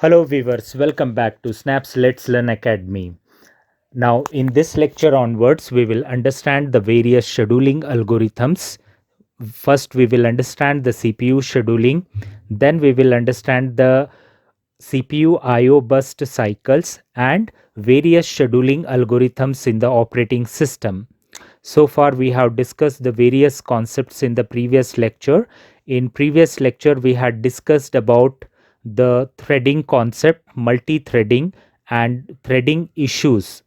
Hello viewers, welcome back to Snap's Let's Learn Academy. Now in this lecture onwards, we will understand the various scheduling algorithms. First we will understand the CPU scheduling, then we will understand the CPU IO burst cycles and various scheduling algorithms in the operating system. So far we have discussed the various concepts in the previous lecture. In previous lecture we had discussed about the threading concept, multi-threading and threading issues.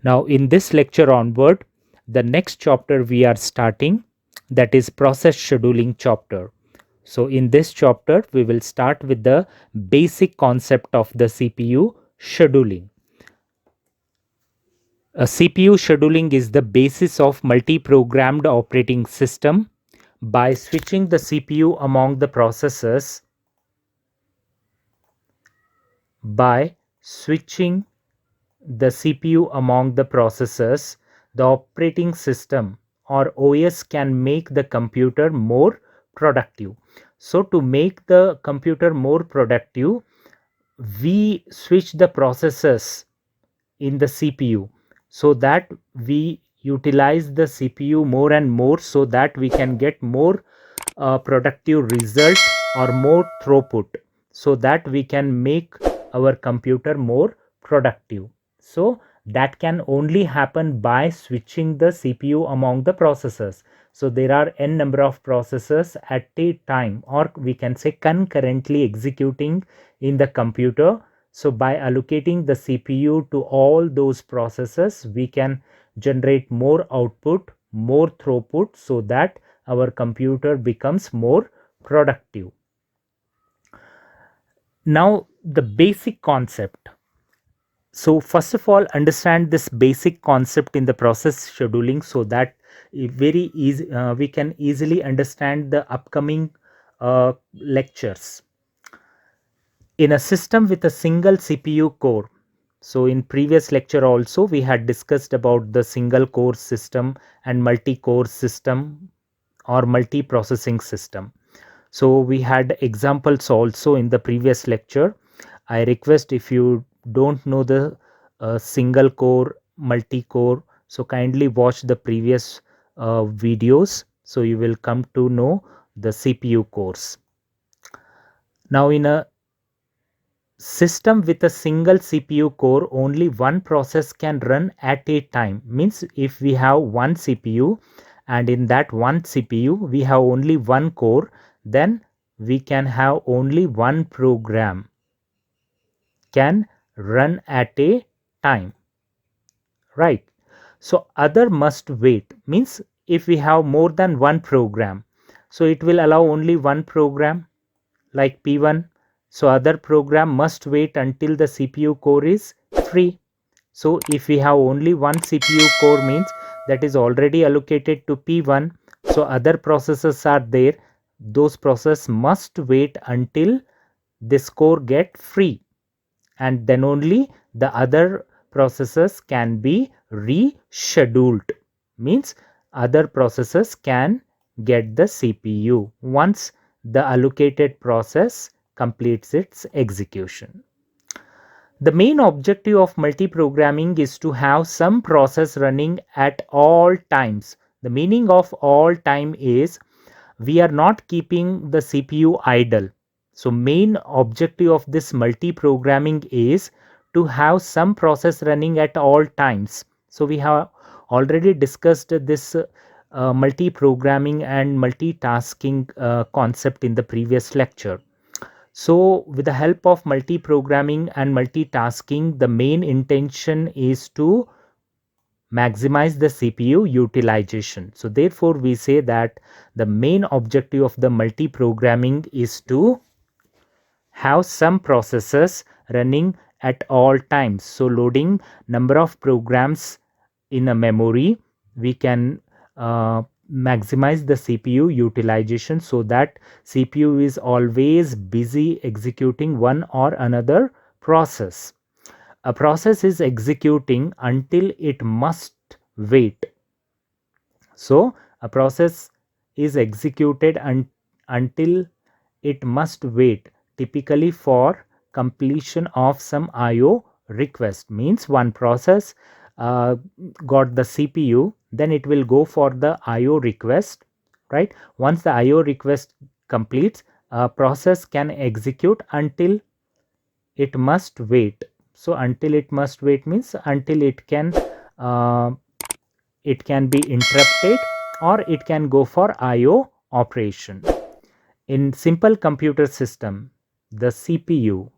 Now in this lecture onward, the next chapter we are starting, that is process scheduling chapter. So in this chapter we will start with the basic concept of the CPU scheduling. A CPU scheduling is the basis of multi-programmed operating system. By switching the CPU among the processors, by switching the CPU among the processors, the operating system or OS can make the computer more productive. So to make the computer more productive, we switch the processors in the CPU so that we utilize the CPU more and more so that we can get more productive result or more throughput so that we can make our computer more productive. So that can only happen by switching the CPU among the processors. So there are n number of processors at a time, or we can say concurrently executing in the computer. So by allocating the CPU to all those processes, we can generate more output, more throughput so that our computer becomes more productive. Now the basic concept. So first of all, understand this basic concept in the process scheduling so that very easy we can easily understand the upcoming lectures. In a system with a single CPU core, so in previous lecture also we had discussed about the single core system and multi-core system or multi-processing system. So we had examples also in the previous lecture. I request, if you don't know the single core, multi-core, so kindly watch the previous videos so you will come to know the CPU cores. Now in a system with a single CPU core, only one process can run at a time. Means if we have one CPU and in that one CPU we have only one core, then we can have only one program can run at a time, right? So other must wait. Means if we have more than one program, so it will allow only one program like P1. So other program must wait until the CPU core is free. So if we have only one CPU core, means that is already allocated to P1. So other processes are there. Those processes must wait until this core get free, and then only the other processes can be rescheduled. Means other processes can get the CPU once the allocated process completes its execution. The main objective of multiprogramming is to have some process running at all times. The meaning of all time is we are not keeping the CPU idle. So main objective of this multiprogramming is to have some process running at all times. So we have already discussed this multiprogramming and multitasking concept in the previous lecture. So with the help of multiprogramming and multitasking, the main intention is to maximize the CPU utilization. So therefore we say that the main objective of the multiprogramming is to have some processes running at all times. So loading number of programs in a memory, we can maximize the CPU utilization so that CPU is always busy executing one or another process. A process is executing until it must wait. So a process is executed until it must wait, typically for completion of some IO request. Means one process got the CPU, then it will go for the IO request, right? Once the IO request completes, a process can execute until it must wait. So until it must wait means until uh, it can be interrupted, or it can go for IO operation. In simple computer system, the CPU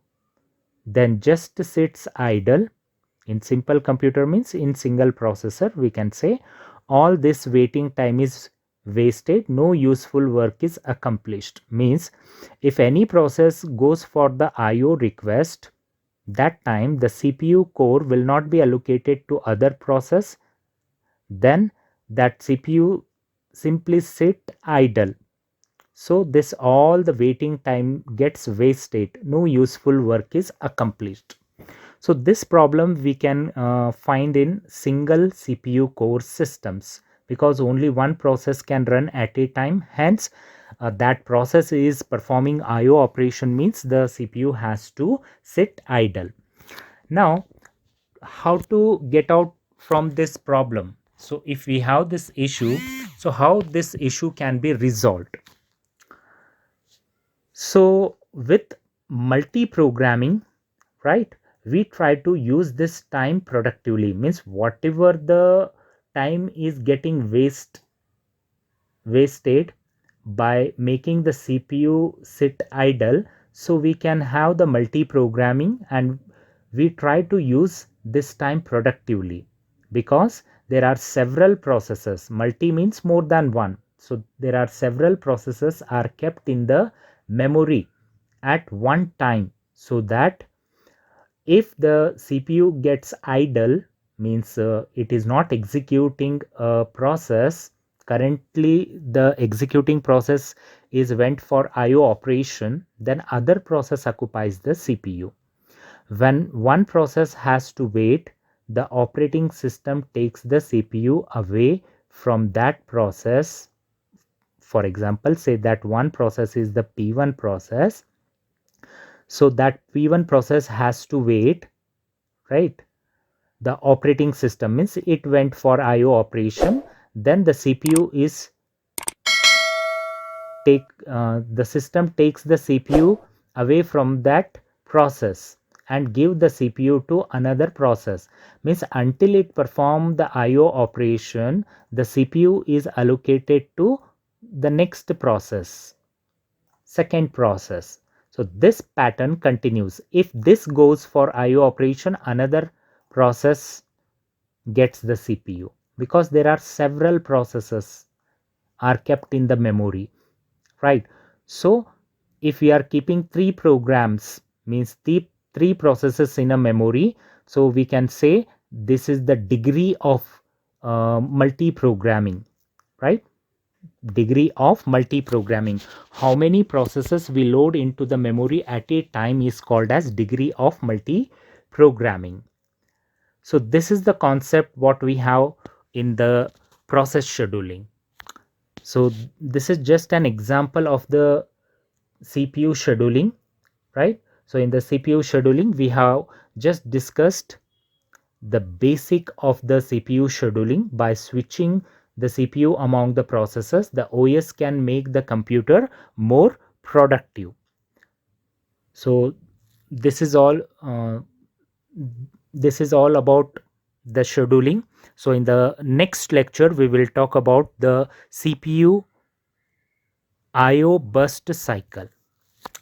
then just sits idle. In simple computer means in single processor, we can say all this waiting time is wasted, no useful work is accomplished. Means if any process goes for the IO request, that time the CPU core will not be allocated to other process, then that CPU simply sit idle. So this all the waiting time gets wasted, no useful work is accomplished. So this problem we can find in single CPU core systems, because only one process can run at a time. Hence that process is performing IO operation, means the CPU has to sit idle. Now how to get out from this problem? So if we have this issue, so how this issue can be resolved? So with multi-programming, right, we try to use this time productively. Means whatever the time is getting wasted by making the CPU sit idle, so we can have the multi-programming and we try to use this time productively, because there are several processes. Multi means more than one, so there are several processes are kept in the memory at one time, so that if the CPU gets idle, means it is not executing a process. Currently the executing process is went for IO operation, then other process occupies the CPU. When one process has to wait, the operating system takes the CPU away from that process. For example, say that one process is the P1 process, so that P1 process has to wait, right? The operating system means it went for IO operation, then the CPU is the system takes the CPU away from that process and give the CPU to another process. Means until it perform the IO operation, the CPU is allocated to the next process, second process. So this pattern continues. If this goes for IO operation, another process gets the CPU, because there are several processes are kept in the memory, right? So if we are keeping three programs, means three processes in a memory, so we can say this is the degree of multi-programming, right? Degree of multi-programming. How many processes we load into the memory at a time is called as degree of multi-programming. So this is the concept what we have in the process scheduling. So this is just an example of the CPU scheduling, right? So in the CPU scheduling, we have just discussed the basic of the CPU scheduling. By switching the CPU among the processes, the OS can make the computer more productive. So this is all about the scheduling. So in the next lecture, we will talk about the CPU IO burst cycle.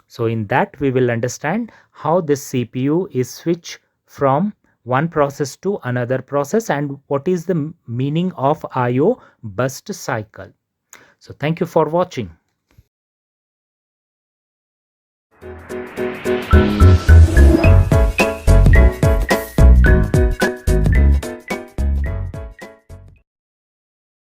So in that we will understand how this CPU is switched from one process to another process and what is the meaning of IO burst cycle. So thank you for watching.